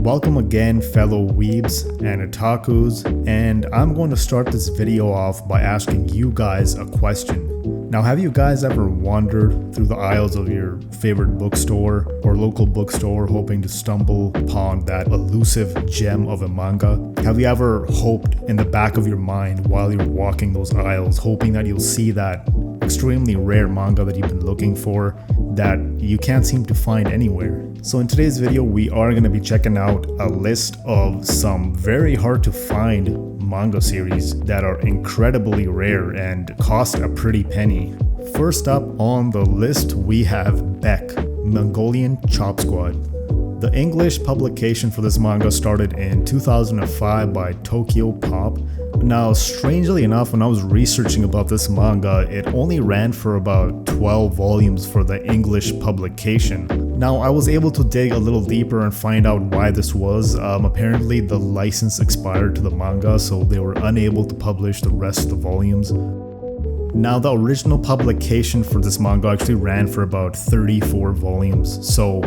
Welcome again, fellow weebs and otakus, and I'm going to start this video off by asking you guys a question. Now, have you guys ever wandered through the aisles of your favorite bookstore or local bookstore hoping to stumble upon that elusive gem of a manga? Have you ever hoped in the back of your mind while you're walking those aisles, hoping that you'll see that extremely rare manga that you've been looking for that you can't seem to find anywhere? So in today's video, we are going to be checking out a list of some very hard to find manga series that are incredibly rare and cost a pretty penny. First up on the list, we have Beck, Mongolian Chop Squad. The English publication for this manga started in 2005 by Tokyo Pop. Now, strangely enough, when I was researching about this manga, it only ran for about 12 volumes for the English publication. Now, I was able to dig a little deeper and find out why this was. Apparently, the license expired to the manga, so they were unable to publish the rest of the volumes. Now, the original publication for this manga actually ran for about 34 volumes, so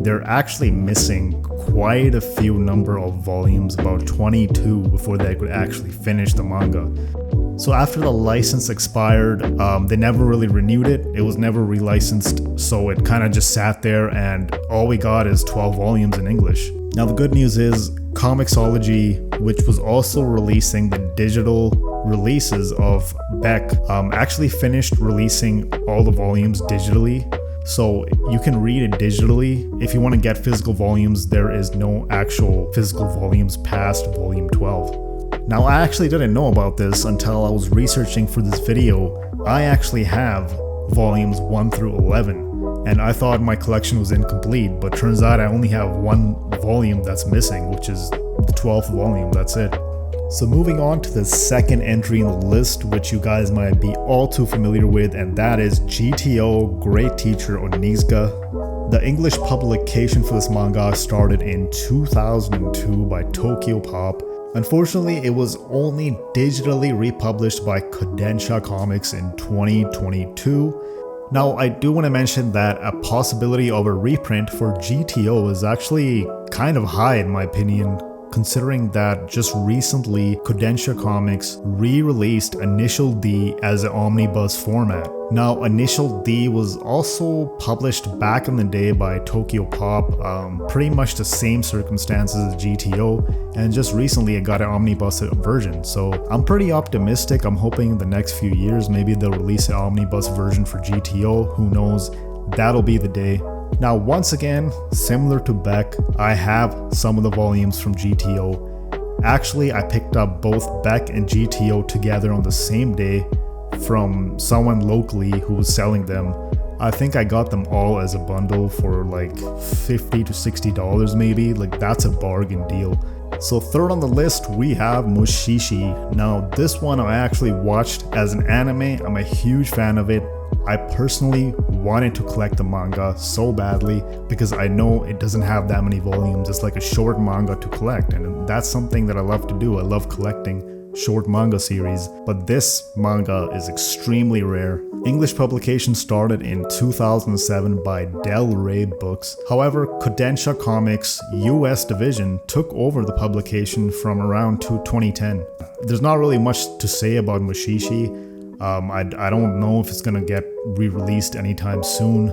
they're actually missing quite a few number of volumes, about 22, before they could actually finish the manga. So after the license expired, they never really renewed it. It was never relicensed, so it kind of just sat there, and all we got is 12 volumes in English. Now, the good news is Comixology, which was also releasing the digital releases of Beck, actually finished releasing all the volumes digitally. So you can read it digitally. If you want to get physical volumes, there is no actual physical volumes past volume 12. Now, I actually didn't know about this until I was researching for this video. I actually have volumes 1 through 11, and I thought my collection was incomplete, but turns out I only have one volume that's missing, which is the 12th volume. That's it. So moving on to the second entry in the list, which you guys might be all too familiar with, and that is GTO Great Teacher Onizuka. The English publication for this manga started in 2002 by Tokyo Pop. Unfortunately, it was only digitally republished by Kodansha Comics in 2022. Now, I do want to mention that a possibility of a reprint for GTO is actually kind of high in my opinion, considering that just recently Kodansha Comics re-released Initial D as an omnibus format. Now, Initial D was also published back in the day by Tokyo Pop, pretty much the same circumstances as GTO, and just recently it got an omnibus version. So I'm pretty optimistic. I'm hoping in the next few years maybe they'll release an omnibus version for GTO. Who knows? That'll be the day. Now, once again, similar to Beck, I have some of the volumes from GTO. Actually, I picked up both Beck and GTO together on the same day from someone locally who was selling them. I think I got them all as a bundle for like $50 to $60 maybe. Like, that's a bargain deal. So third on the list, we have Mushishi. Now, this one I actually watched as an anime. I'm a huge fan of it. I personally wanted to collect the manga so badly because I know it doesn't have that many volumes. It's like a short manga to collect, and that's something that I love to do. I love collecting short manga series, but this manga is extremely rare. English publication started in 2007 by Del Rey Books. However, Kodansha Comics US division took over the publication from around 2010. There's not really much to say about Mushishi. I don't know if it's gonna get re-released anytime soon.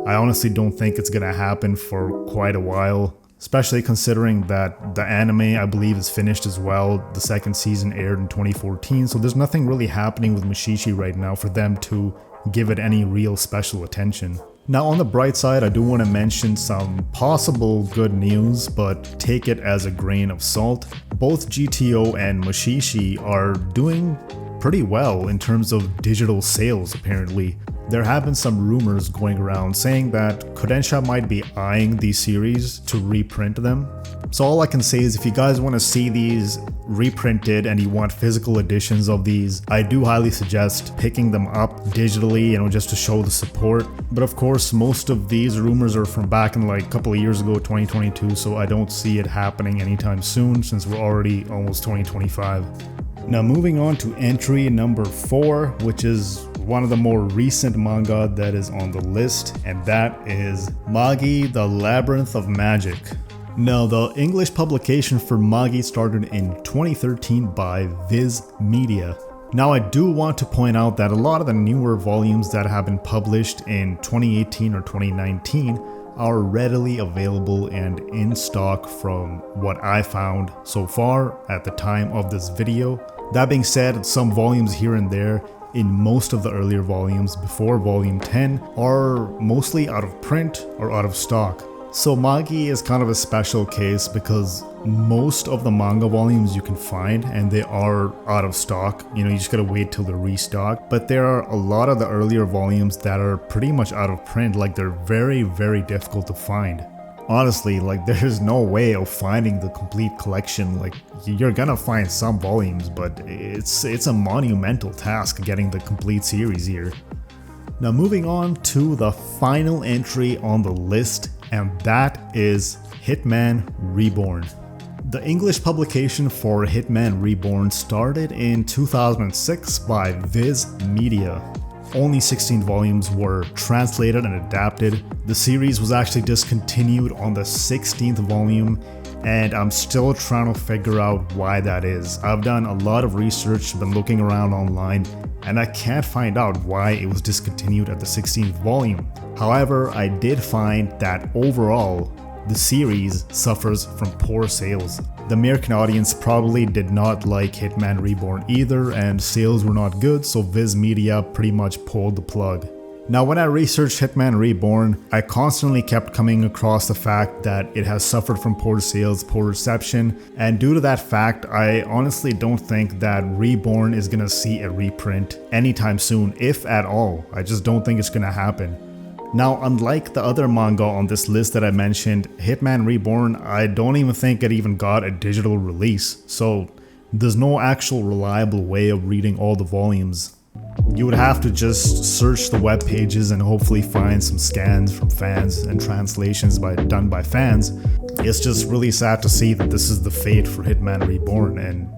I honestly don't think it's gonna happen for quite a while, especially considering that the anime, I believe, is finished as well. The second season aired in 2014, so there's nothing really happening with Mushishi right now for them to give it any real special attention. Now, on the bright side, I do want to mention some possible good news, but take it as a grain of salt. Both GTO and Mushishi are doing pretty well in terms of digital sales, apparently. There have been some rumors going around saying that Kodansha might be eyeing these series to reprint them. So all I can say is if you guys want to see these reprinted and you want physical editions of these, I do highly suggest picking them up digitally, just to show the support. But of course, most of these rumors are from back in like a couple of years ago, 2022, so I don't see it happening anytime soon since we're already almost 2025. Now, moving on to entry number 4, which is one of the more recent manga that is on the list, and that is Magi, the Labyrinth of Magic. Now, the English publication for Magi started in 2013 by Viz Media. Now, I do want to point out that a lot of the newer volumes that have been published in 2018 or 2019 are readily available and in stock from what I found so far at the time of this video. That being said, some volumes here and there in most of the earlier volumes before volume 10 are mostly out of print or out of stock. So Magi is kind of a special case because most of the manga volumes you can find and they are out of stock. You just gotta wait till they're restocked. But there are a lot of the earlier volumes that are pretty much out of print. Like, they're very, very difficult to find. Honestly, like, there's no way of finding the complete collection. Like, you're gonna find some volumes, but it's a monumental task getting the complete series here. Now, moving on to the final entry on the list, and that is Hitman Reborn. The English publication for Hitman Reborn started in 2006 by Viz Media. Only 16 volumes were translated and adapted. The series was actually discontinued on the 16th volume, and I'm still trying to figure out why that is. I've done a lot of research, been looking around online, and I can't find out why it was discontinued at the 16th volume. However, I did find that overall, the series suffers from poor sales. The American audience probably did not like Hitman Reborn either, and sales were not good, so Viz Media pretty much pulled the plug. Now, when I researched Hitman Reborn, I constantly kept coming across the fact that it has suffered from poor sales, poor reception, and due to that fact, I honestly don't think that Reborn is gonna see a reprint anytime soon, if at all. I just don't think it's gonna happen. Now, unlike the other manga on this list that I mentioned, Hitman Reborn, I don't even think it even got a digital release, so there's no actual reliable way of reading all the volumes. You would have to just search the web pages and hopefully find some scans from fans and translations done by fans. It's just really sad to see that this is the fate for Hitman Reborn, and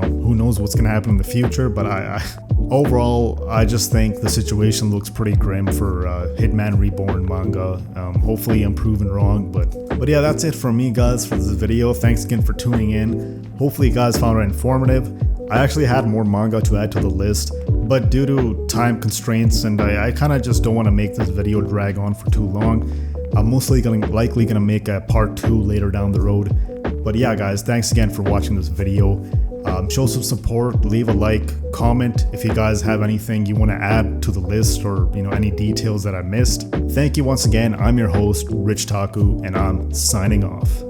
who knows what's gonna happen in the future, but overall, I just think the situation looks pretty grim for Hitman Reborn manga. Hopefully I'm proven wrong, but yeah, that's it from me, guys, for this video. Thanks again for tuning in. Hopefully you guys found it informative. I actually had more manga to add to the list, but due to time constraints and I kind of just don't want to make this video drag on for too long, I'm likely gonna make a part 2 later down the road. But yeah, guys, thanks again for watching this video. Show some support, leave a like, comment if you guys have anything you want to add to the list or any details that I missed. Thank you once again. I'm your host, Rich Taku, and I'm signing off.